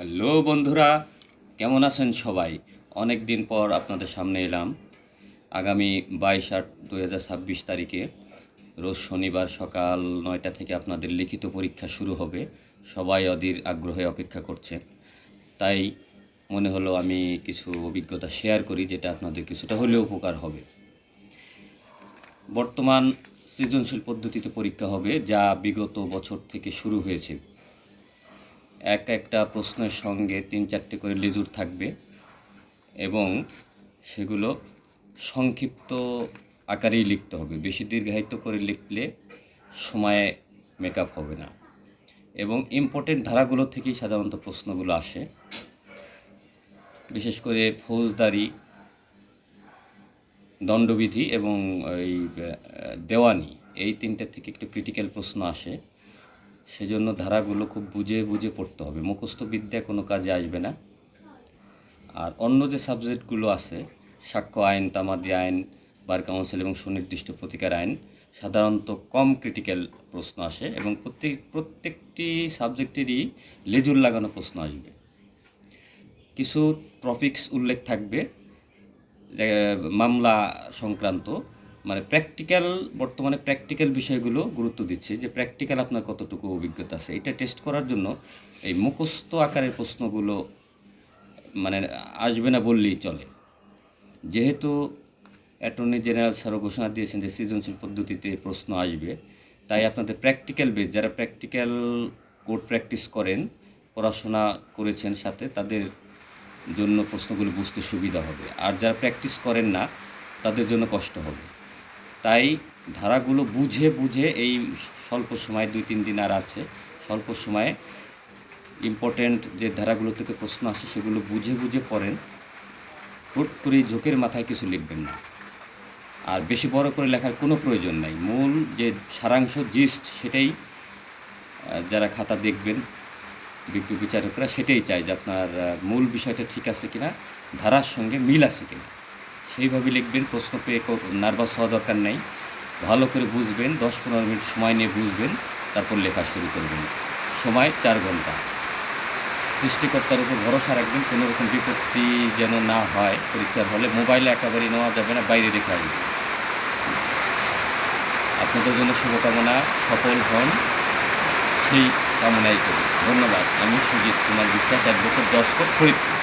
Hello বন্ধুরা, কেমন আছেন সবাই? অনেক দিন পর আপনাদের সামনে এলাম। আগামী 22/8/2026 তারিখে রোজ শনিবার সকাল 9টা থেকে আপনাদের লিখিত পরীক্ষা শুরু হবে। সবাই অধীর আগ্রহে অপেক্ষা করছেন। তাই মনে হলো আমি কিছু অভিজ্ঞতা শেয়ার করি, যেটা আপনাদের কিছুটা হলেও উপকার হবে। বর্তমান সৃজনশীল পদ্ধতিতে পরীক্ষা হবে, যা বিগত বছর থেকে শুরু হয়েছে। একটা প্রশ্নের সঙ্গে 3-4টে করে লেজুর থাকবে এবং সেগুলো সংক্ষিপ্ত আকারেই লিখতে হবে। বেশি দীর্ঘায়িত করে লিখলে সময়ে মেকআপ হবে না। এবং ইম্পর্টেন্ট ধারাগুলো থেকেই সাধারণত প্রশ্নগুলো আসে। বিশেষ করে ফৌজদারি, দণ্ডবিধি এবং এই দেওয়ানি, এই তিনটে থেকে একটু ক্রিটিক্যাল প্রশ্ন আসে। সেজন্য ধারাগুলো খুব বুঝে বুঝে পড়তে হবে। মুখস্থ বিদ্যা কোনো কাজে আসবে না। আর অন্য যে সাবজেক্টগুলো আছে, সাক্ষ্য আইন, তামাদি আইন, বার কাউন্সিল এবং সুনির্দিষ্ট প্রতিকার আইন, সাধারণত কম ক্রিটিক্যাল প্রশ্ন আসে এবং প্রত্যেকটি সাবজেক্টেরই লেজুর লাগানো প্রশ্ন আসবে। কিছু টপিকস উল্লেখ থাকবে মামলা সংক্রান্ত, মানে প্র্যাকটিক্যাল। বর্তমানে প্র্যাকটিক্যাল বিষয়গুলো গুরুত্ব দিচ্ছে, যে প্র্যাকটিক্যাল আপনার কতটুকু অভিজ্ঞতা আছে। এটা টেস্ট করার জন্য এই মুখস্থ আকারের প্রশ্নগুলো মানে আসবে না বললেই চলে। যেহেতু অ্যাটর্নি জেনারেল স্যারও ঘোষণা দিয়েছেন যে সৃজনশীল পদ্ধতিতে প্রশ্ন আসবে, তাই আপনাদের প্র্যাকটিক্যাল বেস, যারা প্র্যাকটিক্যাল কোর্ট প্র্যাকটিস করেন, পড়াশোনা করেছেন সাথে, তাদের জন্য প্রশ্নগুলো বুঝতে সুবিধা হবে। আর যারা প্র্যাকটিস করেন না, তাদের জন্য কষ্ট হবে। তাই ধারাগুলো বুঝে বুঝে এই স্বল্প সময় 2-3 দিন আর আছে, স্বল্প সময়ে ইম্পর্টেন্ট যে ধারাগুলো থেকে প্রশ্ন আসে সেগুলো বুঝে বুঝে পড়েন। হুট করে ঝোঁকের মাথায় কিছু লিখবেন না। আর বেশি বড় করে লেখার কোনো প্রয়োজন নাই। মূল যে সারাংশ, জিস্ট, সেটাই যারা খাতা দেখবেন, বিজ্ঞ বিচারকরা সেটাই চায়, যে আপনার মূল বিষয়টা ঠিক আছে কিনা, ধারার সঙ্গে মিল আছে কিনা, সেইভাবে লিখবেন। প্রশ্ন পেয়ে নার্ভাস হওয়া দরকার নেই। ভালো করে বুঝবেন, 10-15 মিনিট সময় নিয়ে বুঝবেন, তারপর লেখা শুরু করবেন। সময় 4 ঘন্টা। সৃষ্টিকর্তার উপর ভরসা রাখবেন, কোনো রকম বিপত্তি যেন না হয় পরীক্ষার হলে। মোবাইলে একেবারেই নেওয়া যাবে না, বাইরে রেখে আসবে। আপনাদের জন্য শুভকামনা, সফল হন সেই কামনাই করি। ধন্যবাদ। আমি সুজিত কুমার বিশ্বাস, অ্যাডভোকেট, 10 ফরিদপুর।